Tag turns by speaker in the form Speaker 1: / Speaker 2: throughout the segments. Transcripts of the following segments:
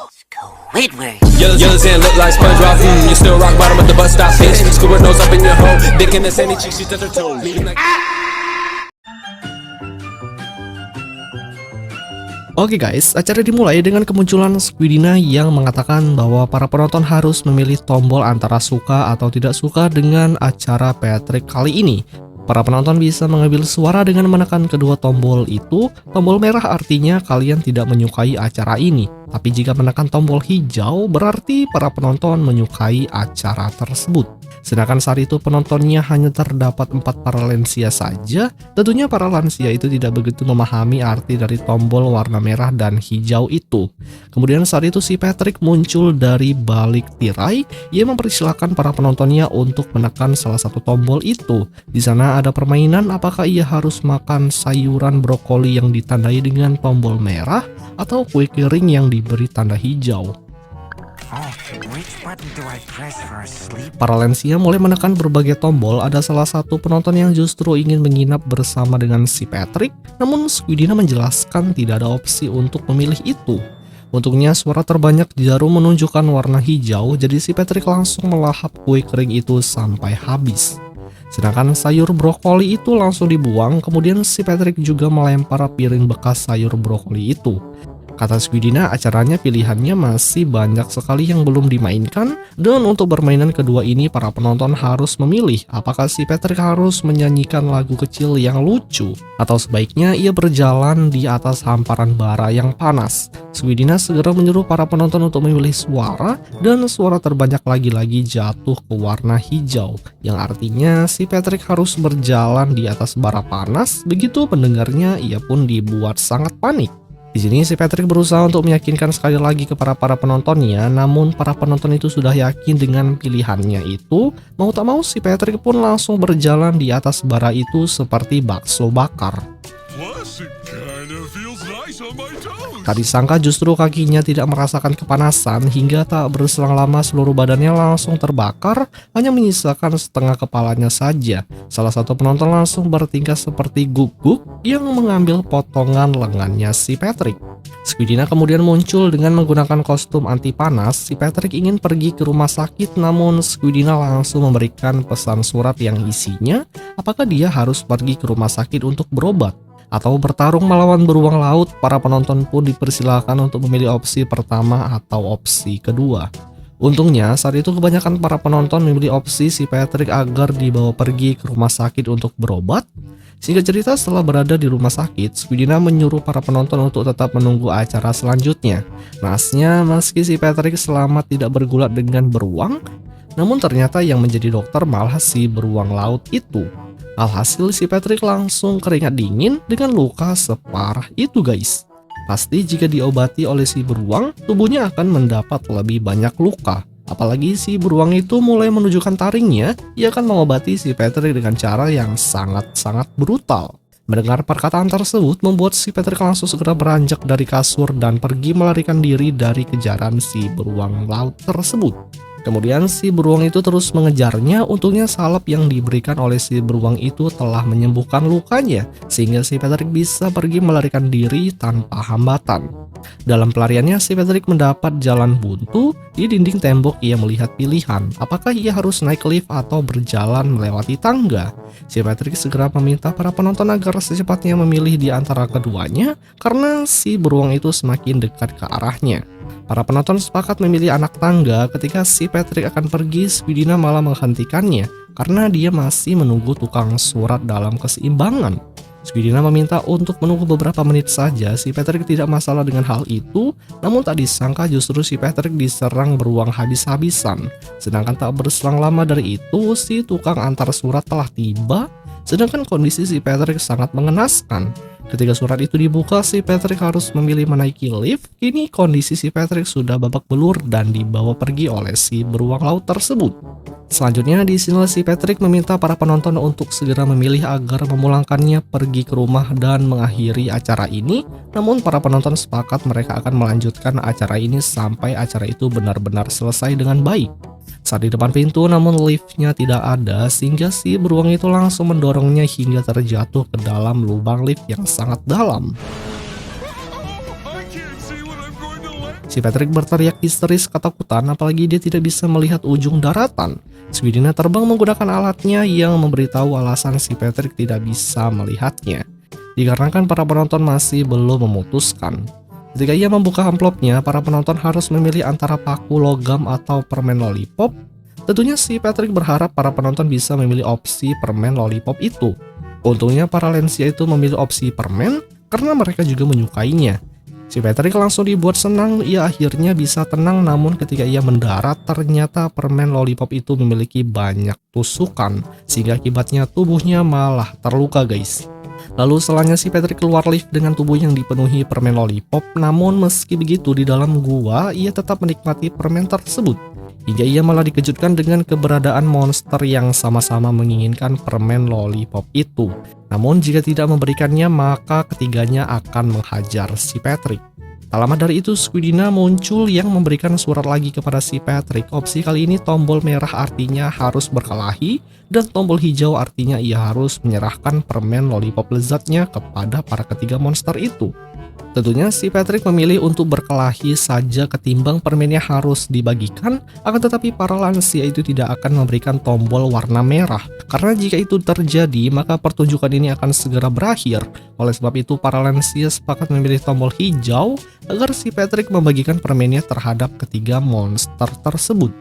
Speaker 1: Squidward.
Speaker 2: Yellow sand look like SpongeBob. You still rock bottom at the bus stop, bitch. Squidward nose up in your hole. Dick in the sandy cheek, she touch her toes.
Speaker 3: Oke guys, acara dimulai dengan kemunculan Squidina yang mengatakan bahwa para penonton harus memilih tombol antara suka atau tidak suka dengan acara Patrick kali ini. Para penonton bisa mengambil suara dengan menekan kedua tombol itu. Tombol merah artinya kalian tidak menyukai acara ini. Tapi jika menekan tombol hijau berarti para penonton menyukai acara tersebut. Sedangkan saat itu penontonnya hanya terdapat 4 para lansia saja. Tentunya para lansia itu tidak begitu memahami arti dari tombol warna merah dan hijau itu. Kemudian saat itu si Patrick muncul dari balik tirai. Ia mempersilahkan para penontonnya untuk menekan salah satu tombol itu. Di sana ada permainan apakah ia harus makan sayuran brokoli yang ditandai dengan tombol merah atau kue kering yang diberi tanda hijau. Para lansia mulai menekan berbagai tombol. Ada salah satu penonton yang justru ingin menginap bersama dengan si Patrick, namun Squidina menjelaskan tidak ada opsi untuk memilih itu. Untungnya suara terbanyak jarum menunjukkan warna hijau, jadi si Patrick langsung melahap kue kering itu sampai habis. Sedangkan sayur brokoli itu langsung dibuang, kemudian si Patrick juga melempar piring bekas sayur brokoli itu. Kata Squidina, acaranya pilihannya masih banyak sekali yang belum dimainkan, dan untuk permainan kedua ini para penonton harus memilih apakah si Patrick harus menyanyikan lagu kecil yang lucu, atau sebaiknya ia berjalan di atas hamparan bara yang panas. Squidina segera menyuruh para penonton untuk memilih suara, dan suara terbanyak lagi-lagi jatuh ke warna hijau, yang artinya si Patrick harus berjalan di atas bara panas. Begitu pendengarnya, ia pun dibuat sangat panik. Di sini si Patrick berusaha untuk meyakinkan sekali lagi kepada para penontonnya, namun para penonton itu sudah yakin dengan pilihannya itu. Mau tak mau si Patrick pun langsung berjalan di atas bara itu seperti bakso bakar. Tak disangka justru kakinya tidak merasakan kepanasan, hingga tak berselang lama seluruh badannya langsung terbakar, hanya menyisakan setengah kepalanya saja. Salah satu penonton langsung bertingkah seperti guguk yang mengambil potongan lengannya si Patrick. Squidina kemudian muncul dengan menggunakan kostum anti panas. Si Patrick ingin pergi ke rumah sakit, namun Squidina langsung memberikan pesan surat yang isinya apakah dia harus pergi ke rumah sakit untuk berobat atau bertarung melawan beruang laut. Para penonton pun dipersilakan untuk memilih opsi pertama atau opsi kedua. Untungnya saat itu kebanyakan para penonton memilih opsi si Patrick agar dibawa pergi ke rumah sakit untuk berobat. Singkat cerita, setelah berada di rumah sakit, Squidina menyuruh para penonton untuk tetap menunggu acara selanjutnya. Nasnya, meski si Patrick selamat tidak bergulat dengan beruang, namun ternyata yang menjadi dokter malah si beruang laut itu. Alhasil si Patrick langsung keringat dingin dengan luka separah itu guys. Pasti jika diobati oleh si beruang, tubuhnya akan mendapat lebih banyak luka. Apalagi si beruang itu mulai menunjukkan taringnya, ia akan mengobati si Patrick dengan cara yang sangat-sangat brutal. Mendengar perkataan tersebut membuat si Patrick langsung segera beranjak dari kasur dan pergi melarikan diri dari kejaran si beruang laut tersebut. Kemudian si beruang itu terus mengejarnya. Untungnya salep yang diberikan oleh si beruang itu telah menyembuhkan lukanya, sehingga si Patrick bisa pergi melarikan diri tanpa hambatan. Dalam pelariannya si Patrick mendapat jalan buntu. Di dinding tembok ia melihat pilihan, apakah ia harus naik lift atau berjalan melewati tangga. Si Patrick segera meminta para penonton agar secepatnya memilih di antara keduanya, karena si beruang itu semakin dekat ke arahnya. Para penonton sepakat memilih anak tangga. Ketika si Patrick akan pergi, Squidina malah menghentikannya karena dia masih menunggu tukang surat dalam keseimbangan. Squidina meminta untuk menunggu beberapa menit saja. Si Patrick tidak masalah dengan hal itu, namun tak disangka justru si Patrick diserang beruang habis-habisan. Sedangkan tak berselang lama dari itu, si tukang antar surat telah tiba. Sedangkan kondisi si Patrick sangat mengenaskan. Ketika surat itu dibuka, si Patrick harus memilih menaiki lift. Kini kondisi si Patrick sudah babak belur dan dibawa pergi oleh si beruang laut tersebut. Selanjutnya di sini si Patrick meminta para penonton untuk segera memilih agar memulangkannya pergi ke rumah dan mengakhiri acara ini. Namun para penonton sepakat mereka akan melanjutkan acara ini sampai acara itu benar-benar selesai dengan baik. Saat di depan pintu namun liftnya tidak ada, sehingga si beruang itu langsung mendorongnya hingga terjatuh ke dalam lubang lift yang sangat dalam. Si Patrick berteriak histeris ketakutan apalagi dia tidak bisa melihat ujung daratan. Squidina terbang menggunakan alatnya yang memberitahu alasan si Patrick tidak bisa melihatnya. Dikarenakan para penonton masih belum memutuskan. Ketika ia membuka amplopnya, para penonton harus memilih antara paku logam atau permen lollipop. Tentunya si Patrick berharap para penonton bisa memilih opsi permen lollipop itu. Untungnya para lansia itu memilih opsi permen karena mereka juga menyukainya. Si Patrick langsung dibuat senang, ia akhirnya bisa tenang, namun ketika ia mendarat ternyata permen lollipop itu memiliki banyak tusukan sehingga akibatnya tubuhnya malah terluka guys. Lalu setelahnya si Patrick keluar lift dengan tubuh yang dipenuhi permen lollipop, namun meski begitu di dalam gua ia tetap menikmati permen tersebut. Hingga ia malah dikejutkan dengan keberadaan monster yang sama-sama menginginkan permen lollipop itu. Namun jika tidak memberikannya maka ketiganya akan menghajar si Patrick. Tak lama dari itu Squidina muncul yang memberikan surat lagi kepada si Patrick. Opsi kali ini tombol merah artinya harus berkelahi dan tombol hijau artinya ia harus menyerahkan permen lollipop lezatnya kepada para ketiga monster itu. Tentunya si Patrick memilih untuk berkelahi saja ketimbang permennya harus dibagikan, akan tetapi para lansia itu tidak akan memberikan tombol warna merah. Karena jika itu terjadi, maka pertunjukan ini akan segera berakhir. Oleh sebab itu, para lansia sepakat memilih tombol hijau agar si Patrick membagikan permennya terhadap ketiga monster tersebut.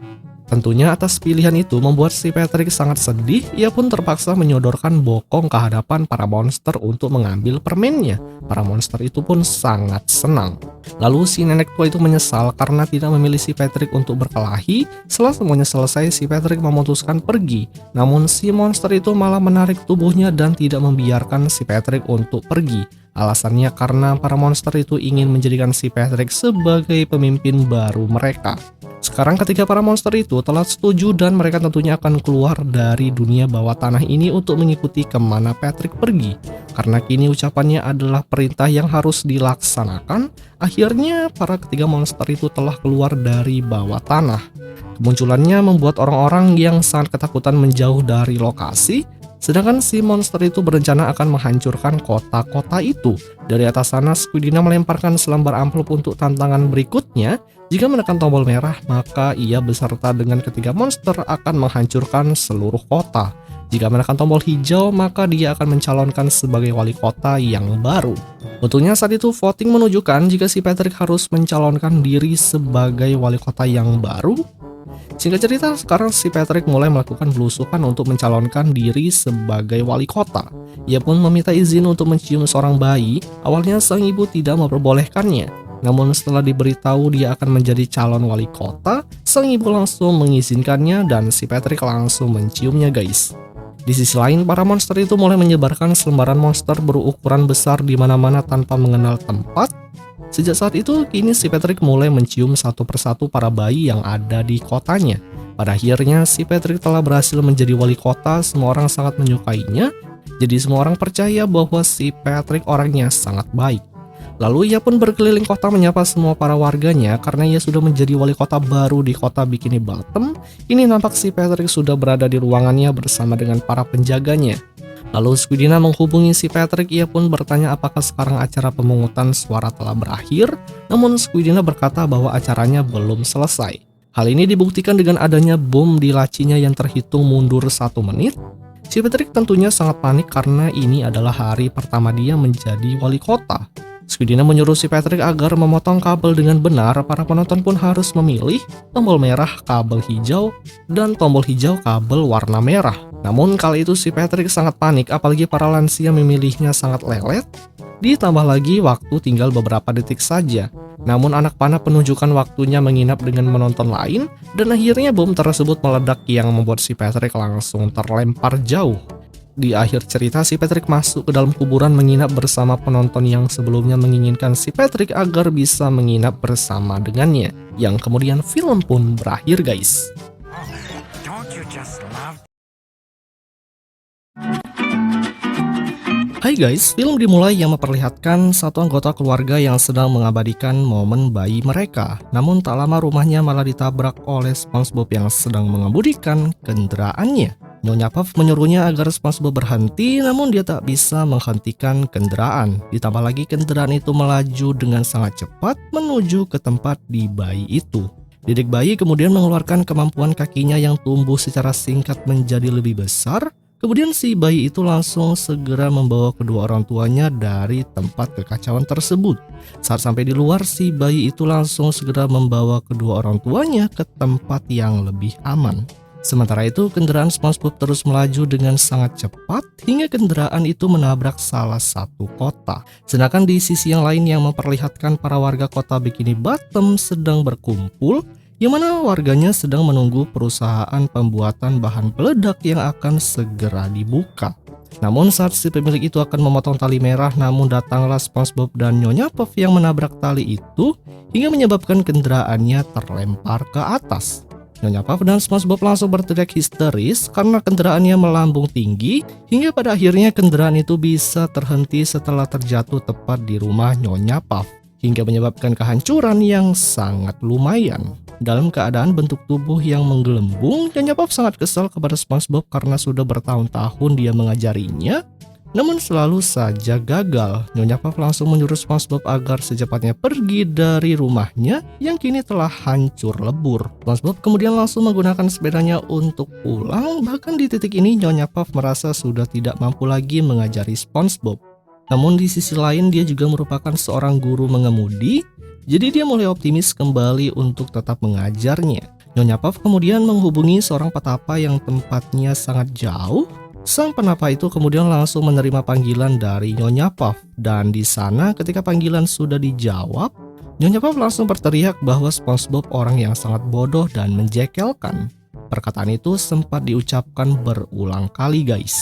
Speaker 3: Tentunya atas pilihan itu membuat si Patrick sangat sedih, ia pun terpaksa menyodorkan bokong ke hadapan para monster untuk mengambil permennya. Para monster itu pun sangat senang. Lalu si nenek tua itu menyesal karena tidak memilih si Patrick untuk berkelahi. Setelah semuanya selesai, si Patrick memutuskan pergi. Namun si monster itu malah menarik tubuhnya dan tidak membiarkan si Patrick untuk pergi. Alasannya karena para monster itu ingin menjadikan si Patrick sebagai pemimpin baru mereka. Sekarang ketika para monster itu telah setuju dan mereka tentunya akan keluar dari dunia bawah tanah ini untuk mengikuti kemana Patrick pergi. Karena kini ucapannya adalah perintah yang harus dilaksanakan, akhirnya para ketiga monster itu telah keluar dari bawah tanah. Kemunculannya membuat orang-orang yang sangat ketakutan menjauh dari lokasi. Sedangkan si monster itu berencana akan menghancurkan kota-kota itu. Dari atas sana, Squidina melemparkan selembar amplop untuk tantangan berikutnya. Jika menekan tombol merah, maka ia beserta dengan ketiga monster akan menghancurkan seluruh kota. Jika menekan tombol hijau, maka dia akan mencalonkan sebagai wali kota yang baru. Untungnya saat itu voting menunjukkan jika si Patrick harus mencalonkan diri sebagai wali kota yang baru. Singkat cerita, sekarang si Patrick mulai melakukan belusukan untuk mencalonkan diri sebagai wali kota. Ia pun meminta izin untuk mencium seorang bayi. Awalnya sang ibu tidak memperbolehkannya. Namun setelah diberitahu dia akan menjadi calon wali kota, sang ibu langsung mengizinkannya dan si Patrick langsung menciumnya guys. Di sisi lain, para monster itu mulai menyebarkan selembaran monster berukuran besar di mana-mana tanpa mengenal tempat. Sejak saat itu, kini si Patrick mulai mencium satu persatu para bayi yang ada di kotanya. Pada akhirnya, si Patrick telah berhasil menjadi wali kota, semua orang sangat menyukainya. Jadi semua orang percaya bahwa si Patrick orangnya sangat baik. Lalu ia pun berkeliling kota menyapa semua para warganya karena ia sudah menjadi wali kota baru di kota Bikini Bottom. Ini nampak si Patrick sudah berada di ruangannya bersama dengan para penjaganya. Lalu Squidina menghubungi si Patrick, ia pun bertanya apakah sekarang acara pemungutan suara telah berakhir, namun Squidina berkata bahwa acaranya belum selesai. Hal ini dibuktikan dengan adanya bom di lacinya yang terhitung mundur 1 menit. Si Patrick tentunya sangat panik karena ini adalah hari pertama dia menjadi wali kota. Squidina menyuruh si Patrick agar memotong kabel dengan benar, para penonton pun harus memilih tombol merah kabel hijau dan tombol hijau kabel warna merah. Namun kali itu si Patrick sangat panik, apalagi para lansia memilihnya sangat lelet. Ditambah lagi waktu tinggal beberapa detik saja. Namun anak panah penunjukan waktunya menginap dengan menonton lain, dan akhirnya bom tersebut meledak yang membuat si Patrick langsung terlempar jauh. Di akhir cerita, si Patrick masuk ke dalam kuburan menginap bersama penonton yang sebelumnya menginginkan si Patrick agar bisa menginap bersama dengannya. Yang kemudian film pun berakhir guys. Hai guys, film dimulai yang memperlihatkan satu anggota keluarga yang sedang mengabadikan momen bayi mereka. Namun tak lama rumahnya malah ditabrak oleh SpongeBob yang sedang mengemudikan kendaraannya. Nyonya Puff menyuruhnya agar SpongeBob berhenti, namun dia tak bisa menghentikan kendaraan. Ditambah lagi kendaraan itu melaju dengan sangat cepat menuju ke tempat di bayi itu. Didik bayi kemudian mengeluarkan kemampuan kakinya yang tumbuh secara singkat menjadi lebih besar. Kemudian si bayi itu langsung segera membawa kedua orang tuanya dari tempat kekacauan tersebut. Saat sampai di luar, si bayi itu langsung segera membawa kedua orang tuanya ke tempat yang lebih aman. Sementara itu, kendaraan SpongeBob terus melaju dengan sangat cepat hingga kendaraan itu menabrak salah satu kota. Sedangkan di sisi yang lain yang memperlihatkan para warga kota Bikini Bottom sedang berkumpul, yang mana warganya sedang menunggu perusahaan pembuatan bahan peledak yang akan segera dibuka. Namun saat si pemilik itu akan memotong tali merah, namun datanglah SpongeBob dan Nyonya Puff yang menabrak tali itu hingga menyebabkan kendaraannya terlempar ke atas. Nyonya Puff dan SpongeBob langsung berteriak histeris karena kendaraannya melambung tinggi hingga pada akhirnya kendaraan itu bisa terhenti setelah terjatuh tepat di rumah Nyonya Puff hingga menyebabkan kehancuran yang sangat lumayan. Dalam keadaan bentuk tubuh yang menggelembung, Nyonya Puff sangat kesal kepada SpongeBob karena sudah bertahun-tahun dia mengajarinya, namun selalu saja gagal. Nyonya Puff langsung menyuruh SpongeBob agar secepatnya pergi dari rumahnya yang kini telah hancur lebur. SpongeBob kemudian langsung menggunakan sepedanya untuk pulang. Bahkan di titik ini Nyonya Puff merasa sudah tidak mampu lagi mengajari SpongeBob. Namun di sisi lain dia juga merupakan seorang guru mengemudi, jadi dia mulai optimis kembali untuk tetap mengajarnya. Nyonya Puff kemudian menghubungi seorang petapa yang tempatnya sangat jauh. Sang penapa itu kemudian langsung menerima panggilan dari Nyonya Puff, dan di sana ketika panggilan sudah dijawab, Nyonya Puff langsung berteriak bahwa SpongeBob orang yang sangat bodoh dan menjekelkan. Perkataan itu sempat diucapkan berulang kali guys.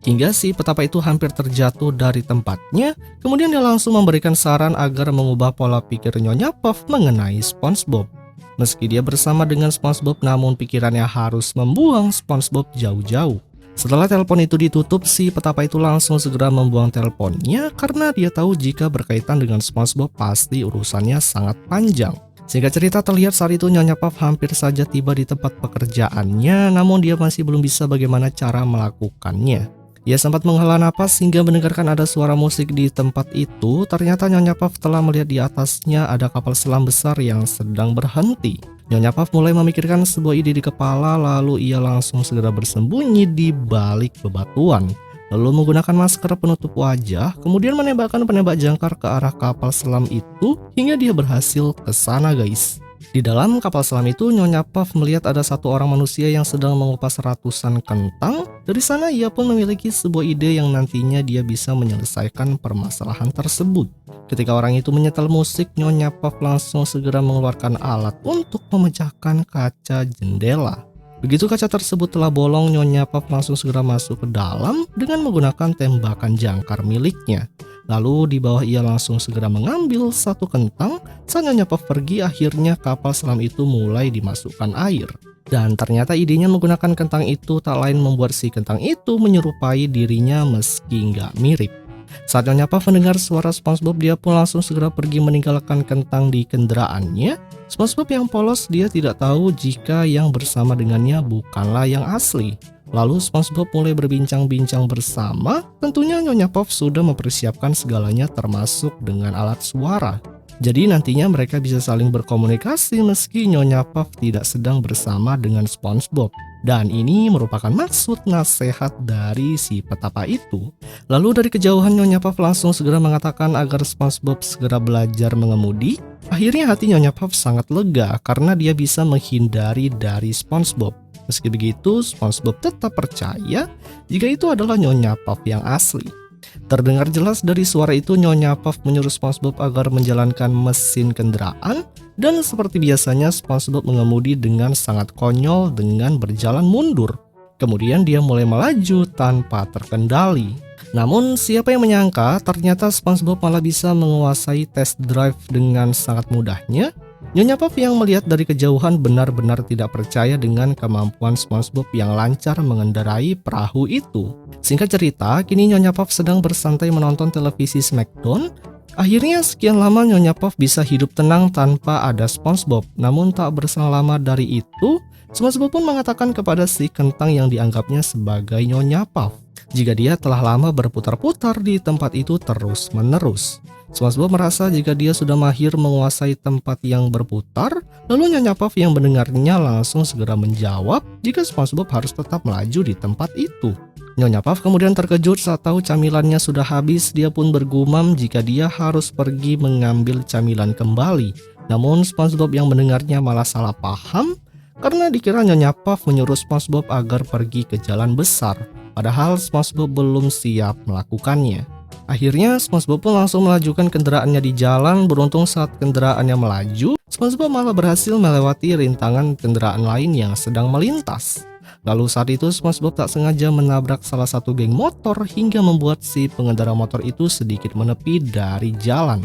Speaker 3: Hingga si petapa itu hampir terjatuh dari tempatnya, kemudian dia langsung memberikan saran agar mengubah pola pikir Nyonya Puff mengenai SpongeBob. Meski dia bersama dengan SpongeBob, namun pikirannya harus membuang SpongeBob jauh-jauh. Setelah telepon itu ditutup, si petapa itu langsung segera membuang teleponnya karena dia tahu jika berkaitan dengan SpongeBob pasti urusannya sangat panjang. Sehingga cerita terlihat saat itu Nyonya Puff hampir saja tiba di tempat pekerjaannya, namun dia masih belum bisa bagaimana cara melakukannya. Ia sempat menghela napas hingga mendengarkan ada suara musik di tempat itu. Ternyata Nyonya Puff telah melihat di atasnya ada kapal selam besar yang sedang berhenti. Nyonya Puff mulai memikirkan sebuah ide di kepala, lalu ia langsung segera bersembunyi di balik bebatuan. Lalu menggunakan masker penutup wajah, kemudian menembakkan penembak jangkar ke arah kapal selam itu hingga dia berhasil ke sana guys. Di dalam kapal selam itu, Nyonya Puff melihat ada satu orang manusia yang sedang mengupas ratusan kentang. Dari sana ia pun memiliki sebuah ide yang nantinya dia bisa menyelesaikan permasalahan tersebut. Ketika orang itu menyetel musik, Nyonya Puff langsung segera mengeluarkan alat untuk memecahkan kaca jendela. Begitu kaca tersebut telah bolong, Nyonya Puff langsung segera masuk ke dalam dengan menggunakan tembakan jangkar miliknya. Lalu di bawah ia langsung segera mengambil satu kentang. Saat Nyonya Puff pergi, akhirnya kapal selam itu mulai dimasukkan air. Dan ternyata idenya menggunakan kentang itu tak lain membuat si kentang itu menyerupai dirinya meski nggak mirip. Saat Nyonya Puff mendengar suara SpongeBob, dia pun langsung segera pergi meninggalkan kentang di kendaraannya. SpongeBob yang polos, dia tidak tahu jika yang bersama dengannya bukanlah yang asli. Lalu SpongeBob mulai berbincang-bincang bersama. Tentunya Nyonya Puff sudah mempersiapkan segalanya termasuk dengan alat suara. Jadi nantinya mereka bisa saling berkomunikasi meski Nyonya Puff tidak sedang bersama dengan SpongeBob. Dan ini merupakan maksud nasihat dari si petapa itu. Lalu dari kejauhan Nyonya Puff langsung segera mengatakan agar SpongeBob segera belajar mengemudi. Akhirnya hati Nyonya Puff sangat lega karena dia bisa menghindari dari SpongeBob. Meski begitu, SpongeBob tetap percaya jika itu adalah Nyonya Puff yang asli. Terdengar jelas dari suara itu, Nyonya Puff menyuruh SpongeBob agar menjalankan mesin kendaraan. Dan seperti biasanya, SpongeBob mengemudi dengan sangat konyol dengan berjalan mundur. Kemudian dia mulai melaju tanpa terkendali. Namun siapa yang menyangka ternyata SpongeBob malah bisa menguasai test drive dengan sangat mudahnya. Nyonya Puff yang melihat dari kejauhan benar-benar tidak percaya dengan kemampuan SpongeBob yang lancar mengendarai perahu itu. Singkat cerita, kini Nyonya Puff sedang bersantai menonton televisi Smackdown. Akhirnya sekian lama Nyonya Puff bisa hidup tenang tanpa ada SpongeBob. Namun tak berselang lama dari itu, SpongeBob pun mengatakan kepada si kentang yang dianggapnya sebagai Nyonya Puff jika dia telah lama berputar-putar di tempat itu terus-menerus. SpongeBob merasa jika dia sudah mahir menguasai tempat yang berputar, lalu Nyonya Puff yang mendengarnya langsung segera menjawab jika SpongeBob harus tetap melaju di tempat itu. Nyonya Puff kemudian terkejut saat tahu camilannya sudah habis. Dia pun bergumam jika dia harus pergi mengambil camilan kembali. Namun SpongeBob yang mendengarnya malah salah paham karena dikira Nyonya Puff menyuruh SpongeBob agar pergi ke jalan besar. Padahal SpongeBob belum siap melakukannya. Akhirnya SpongeBob pun langsung melajukan kendaraannya di jalan. Beruntung saat kendaraannya melaju, SpongeBob malah berhasil melewati rintangan kendaraan lain yang sedang melintas. Lalu saat itu SpongeBob tak sengaja menabrak salah satu geng motor hingga membuat si pengendara motor itu sedikit menepi dari jalan.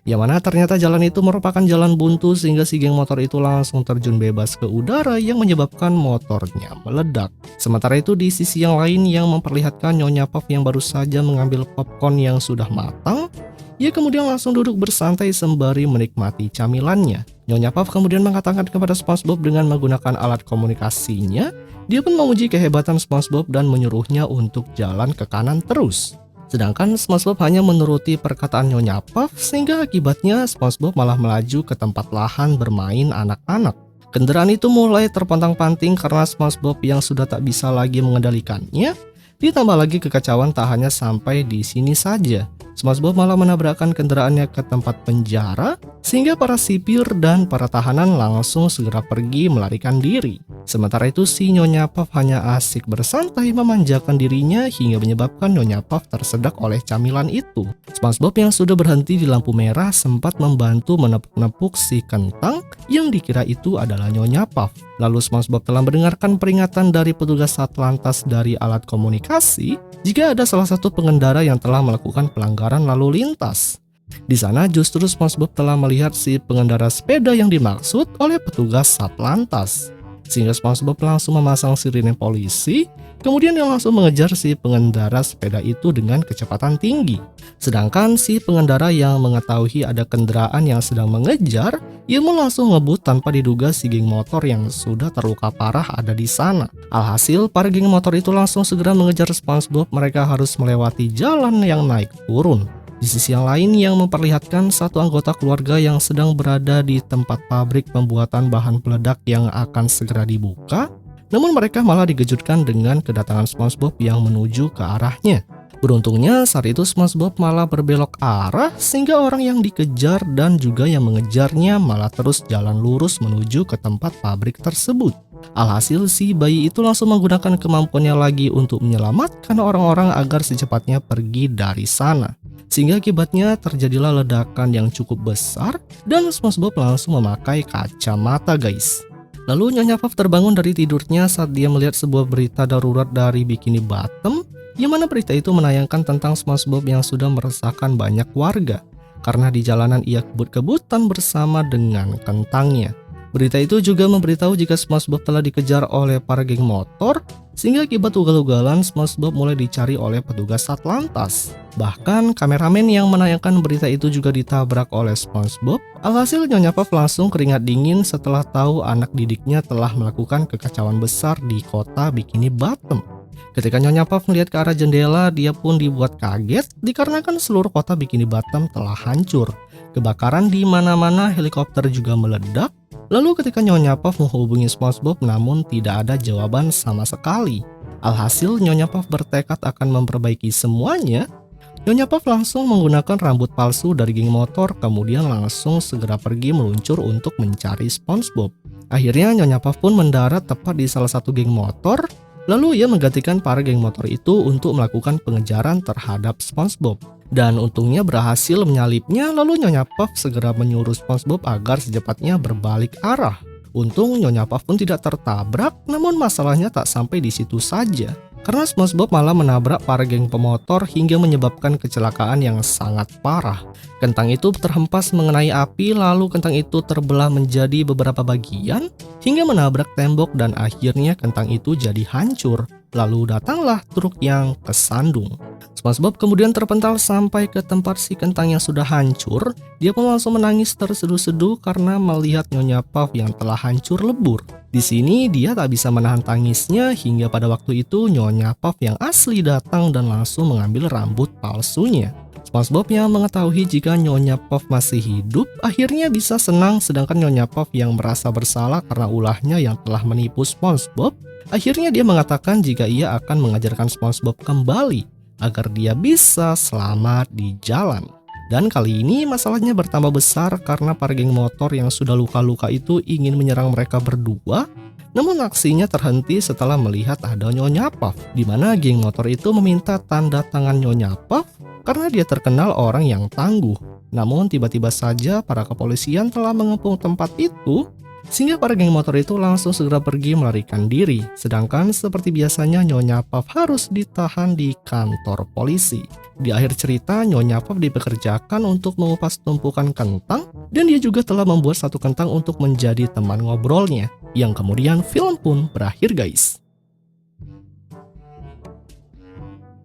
Speaker 3: Yang mana ternyata jalan itu merupakan jalan buntu sehingga si geng motor itu langsung terjun bebas ke udara yang menyebabkan motornya meledak. Sementara itu di sisi yang lain yang memperlihatkan Nyonya Puff yang baru saja mengambil popcorn yang sudah matang, ia kemudian langsung duduk bersantai sembari menikmati camilannya. Nyonya Puff kemudian mengatakan kepada SpongeBob dengan menggunakan alat komunikasinya. Dia pun menguji kehebatan SpongeBob dan menyuruhnya untuk jalan ke kanan terus. Sedangkan SpongeBob hanya menuruti perkataan Nyonya Puff sehingga akibatnya SpongeBob malah melaju ke tempat lahan bermain anak-anak. Kendaraan itu mulai terpontang-panting karena SpongeBob yang sudah tak bisa lagi mengendalikannya. Ditambah lagi kekacauan tak hanya sampai di sini saja. SpongeBob malah menabrakkan kendaraannya ke tempat penjara sehingga para sipir dan para tahanan langsung segera pergi melarikan diri. Sementara itu si Nyonya Puff hanya asik bersantai memanjakan dirinya hingga menyebabkan Nyonya Puff tersedak oleh camilan itu. SpongeBob yang sudah berhenti di lampu merah sempat membantu menepuk-nepuk si kentang yang dikira itu adalah Nyonya Puff. Lalu SpongeBob telah mendengarkan peringatan dari petugas Satlantas dari alat komunikasi jika ada salah satu pengendara yang telah melakukan pelanggaran lalu lintas. Di sana justru SpongeBob telah melihat si pengendara sepeda yang dimaksud oleh petugas Satlantas. Sehingga SpongeBob langsung memasang sirine polisi, kemudian dia langsung mengejar si pengendara sepeda itu dengan kecepatan tinggi. Sedangkan si pengendara yang mengetahui ada kendaraan yang sedang mengejar, ia pun langsung ngebut tanpa diduga si geng motor yang sudah terluka parah ada di sana. Alhasil, para geng motor itu langsung segera mengejar SpongeBob. Mereka harus melewati jalan yang naik turun. Di sisi yang lain yang memperlihatkan satu anggota keluarga yang sedang berada di tempat pabrik pembuatan bahan peledak yang akan segera dibuka, namun mereka malah dikejutkan dengan kedatangan SpongeBob yang menuju ke arahnya. Beruntungnya saat itu SpongeBob malah berbelok arah sehingga orang yang dikejar dan juga yang mengejarnya malah terus jalan lurus menuju ke tempat pabrik tersebut. Alhasil si bayi itu langsung menggunakan kemampuannya lagi untuk menyelamatkan orang-orang agar secepatnya pergi dari sana. Sehingga akibatnya terjadilah ledakan yang cukup besar dan SpongeBob langsung memakai kacamata guys. Lalu Nyonya Puff terbangun dari tidurnya saat dia melihat sebuah berita darurat dari Bikini Bottom, yang mana berita itu menayangkan tentang SpongeBob yang sudah meresahkan banyak warga karena di jalanan ia kebut-kebutan bersama dengan kentangnya. Berita itu juga memberitahu jika SpongeBob telah dikejar oleh para geng motor, sehingga akibat ugal-ugalan SpongeBob mulai dicari oleh petugas Satlantas. Bahkan kameramen yang menayangkan berita itu juga ditabrak oleh SpongeBob. Alhasil Nyonya Puff langsung keringat dingin setelah tahu anak didiknya telah melakukan kekacauan besar di kota Bikini Bottom. Ketika Nyonya Puff melihat ke arah jendela, dia pun dibuat kaget dikarenakan seluruh kota Bikini Bottom telah hancur. Kebakaran di mana-mana, helikopter juga meledak. Lalu ketika Nyonya Puff menghubungi SpongeBob namun tidak ada jawaban sama sekali. Alhasil Nyonya Puff bertekad akan memperbaiki semuanya. Nyonya Puff langsung menggunakan rambut palsu dari geng motor kemudian langsung segera pergi meluncur untuk mencari SpongeBob. Akhirnya Nyonya Puff pun mendarat tepat di salah satu geng motor. Lalu ia menggantikan para geng motor itu untuk melakukan pengejaran terhadap SpongeBob. Dan untungnya berhasil menyalipnya, lalu Nyonya Puff segera menyuruh SpongeBob agar secepatnya berbalik arah. Untung Nyonya Puff pun tidak tertabrak, namun masalahnya tak sampai di situ saja. Karena SpongeBob malah menabrak para geng pemotor hingga menyebabkan kecelakaan yang sangat parah. Kentang itu terhempas mengenai api, lalu kentang itu terbelah menjadi beberapa bagian, hingga menabrak tembok dan akhirnya kentang itu jadi hancur. Lalu datanglah truk yang kesandung. SpongeBob kemudian terpental sampai ke tempat si kentang yang sudah hancur. Dia pun langsung menangis terseduh-seduh karena melihat Nyonya Puff yang telah hancur lebur. Di sini dia tak bisa menahan tangisnya hingga pada waktu itu Nyonya Puff yang asli datang dan langsung mengambil rambut palsunya. SpongeBob yang mengetahui jika Nyonya Puff masih hidup akhirnya bisa senang, sedangkan Nyonya Puff yang merasa bersalah karena ulahnya yang telah menipu SpongeBob, akhirnya dia mengatakan jika ia akan mengajarkan SpongeBob kembali agar dia bisa selamat di jalan. Dan kali ini masalahnya bertambah besar karena para geng motor yang sudah luka-luka itu ingin menyerang mereka berdua. Namun aksinya terhenti setelah melihat ada Nyonya Puff, di mana geng motor itu meminta tanda tangan Nyonya Puff karena dia terkenal orang yang tangguh. Namun tiba-tiba saja para kepolisian telah mengepung tempat itu, sehingga para geng motor itu langsung segera pergi melarikan diri. Sedangkan seperti biasanya Nyonya Puff harus ditahan di kantor polisi. Di akhir cerita Nyonya Puff dipekerjakan untuk mengupas tumpukan kentang, dan dia juga telah membuat satu kentang untuk menjadi teman ngobrolnya. Yang kemudian film pun berakhir guys.